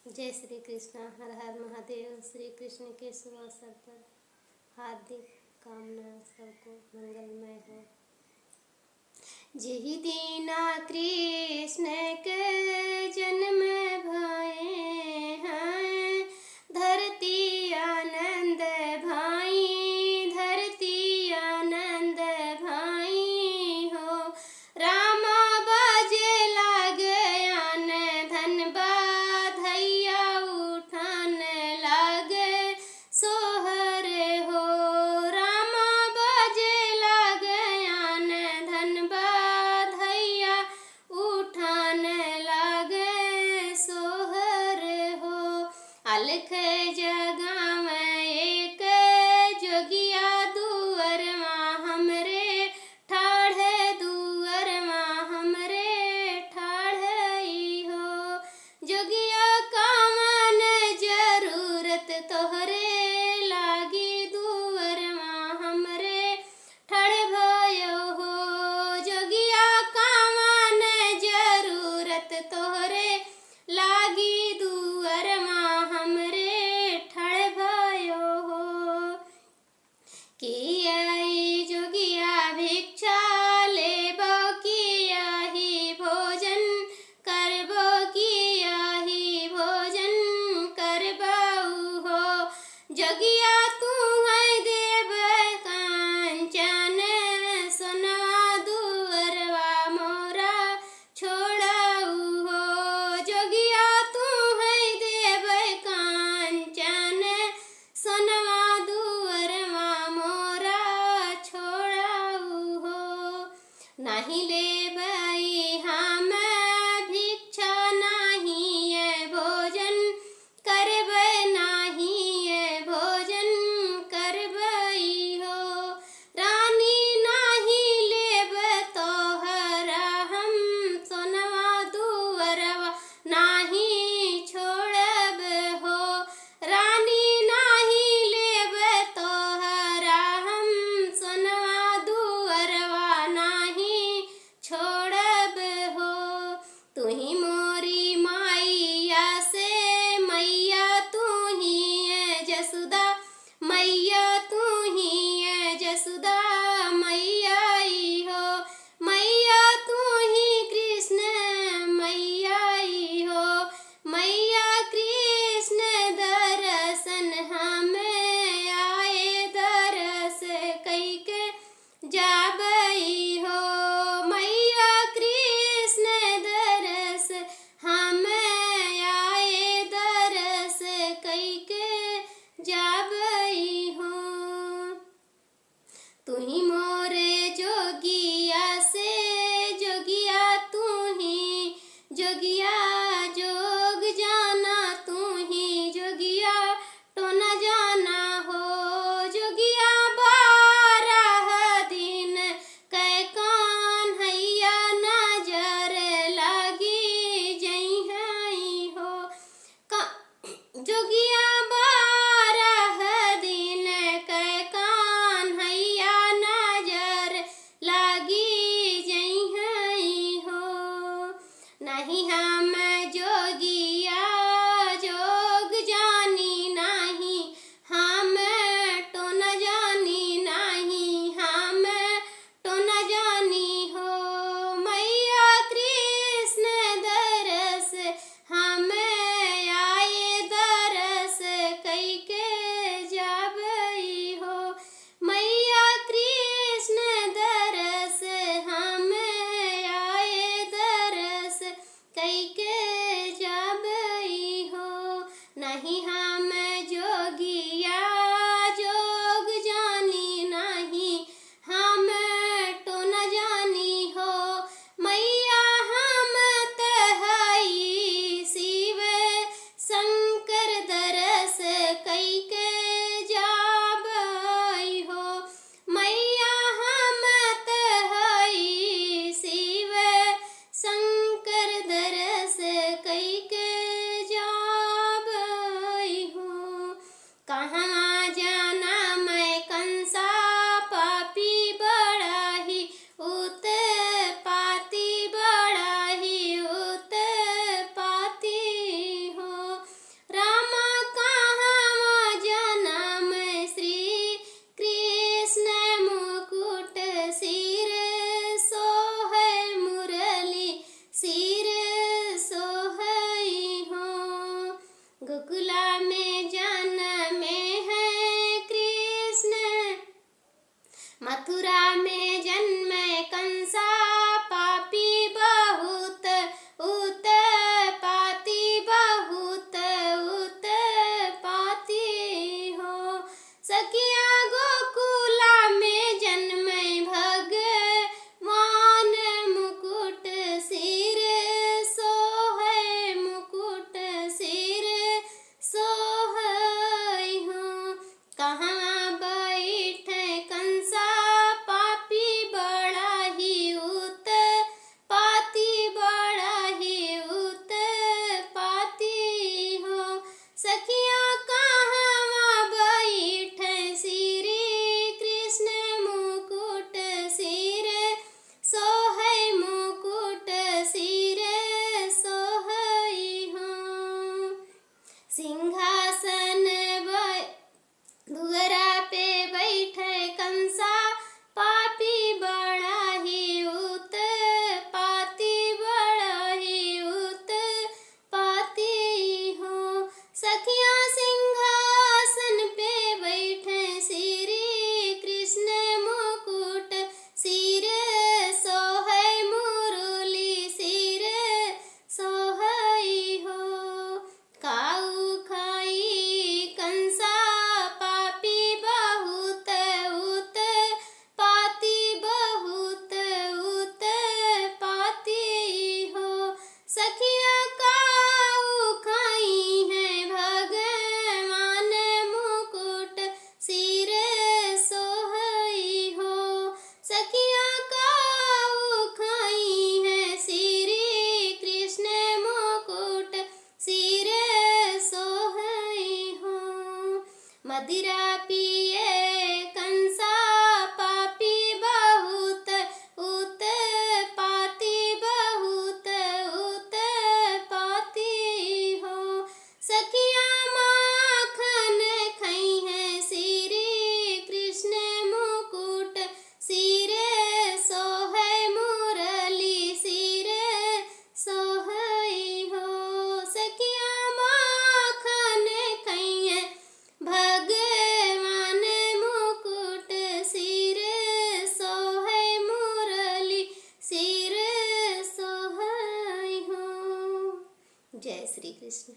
जय श्री कृष्ण। हर हर महादेव। श्री कृष्ण के शुभ अवसर पर हार्दिक कामना सबको मंगलमय हो। जेहि दीना कृष्ण के जन्म भये हैं, धरती आनंद भाई, धरती आनंद भाई हो। रामा बाजे लागयान धन बाधैया उठान लागे सोहर हो। रामा बाजे लागयान धन बाधैया उठान लागे सोहर हो। अलख जगाव एक जोगिया दुअर माँ हमरे ठाढ़, दुअर माँ हमरे ठाढ़ई हो। जोगिया कामन जरूरत तोहरे लागी, दुअर माँ हमरे ठाढ़ भयो हो। जोगिया कामन जरूरत तोहरे लागी, दुअर माँ हमरे ठाढ़ भयो हो। कियाई जोगिया भिक्षा लेबो, कियाही भोजन करबो, कियाही भोजन करबऊ हो। जोगिया तू है देव कांचन सोनवा, दुअरवा मोरा छोड़ऊ हो। जोगिया तू है देव कांचन सोनवा, दुअरवा मोरा छोड़ऊ हो। नहीं लेबई हम भिक्षा, नहीं ये भोजन करबै, नहीं ये भोजन करबई हो। रानी नहीं लेब तोहरा हम सोनवा, दुअरवा नाही छोड़ब हो। रानी नहीं लेब तोहरा हम सोनवा, दुअरवा नाही छोड़ब हो। तुही मोरी माइया से मैया, तू ही है जसुदा मैया, तू ही है जसुदा मैया ई हो। मैया तू ही कृष्ण मैया ई हो। मैया कृष्ण दर्शन हमें आए, दरस कइके जाबई हो। मैया कृष्ण दरस हमें आए, दरस कइके जाबई हो। तुही मोरे जोगिया से जोगिया, तू ही जोगिया जोग जाना, तू ही जोगिया तो न जाना हो। जोगिया 12 दिन कै कान्हैया नजर लागी जइहई हो। जोगिया 12 दिन कै कान्हैया नजर लागी जइहई हो। नहीं हम जोगिया जोग जानी, नहीं हम तो न जानी, नहीं हम तो न जानी हो। मैया कृष्ण दरस हमें आए, दरस कइके जाबई हो। मैया कृष्ण दरस हमें आए, दरस कइके जाबई हो। नहीं हम जोगिया जोग जानी, नहीं हम तो न जानी हो। मैया हम तहई शिव शंकर दरस कइके जाबई हो। मैया हम तहई शिव शंकर दरस कइके जाबई गोकुला में जन्मे हैं कृष्ण, मथुरा में जन्मे कंसा, पापी बहुत उत्पाती, बहुत उत्पाती हो। सखिया गोकुला में जन्मे भगवान, मुकुट सिर सोहै, मुकुट सिर सोहै हो। कहाँ बैठे कंसा, पापी बड़ा ही उत्पाती, बड़ा ही उत्पाती हो। सखिया कहाँ बैठे श्री कृष्ण, मुकुट सिर सोहै, मुकुट सिर सोहै हो। सिंहासन दुअरा पे बैठे कंसा, पापी बड़ा ही उत्पाती, बड़ा ही उत्पाती हो। सखिया सिंहासन पे बैठे श्री कृष्ण, मुकुट सिर सोहै, मुरली सिर सोहै हो। काऊ खाई कंसा, पापी बहुत उत्पाती, बहुत उत्पाती हो। सखिया काऊ खाई है भगवान, मुकुट सिर सोहै हो। सखिया काऊ खाई है श्री कृष्ण, मुकुट सिर सोहै हो। मदिरा पिए कंसा, पापी बहुत उत्पाती, बहुत उत्पाती हो। सखिया माखन खाई है श्री कृष्ण, मुकुट सिर सोहै, मुरली सिर सोहै हो। सखिया माखन खाई है भगवान, मुकुट सिर सोहै, मुरली सिर सोहै हो। जय श्री कृष्ण।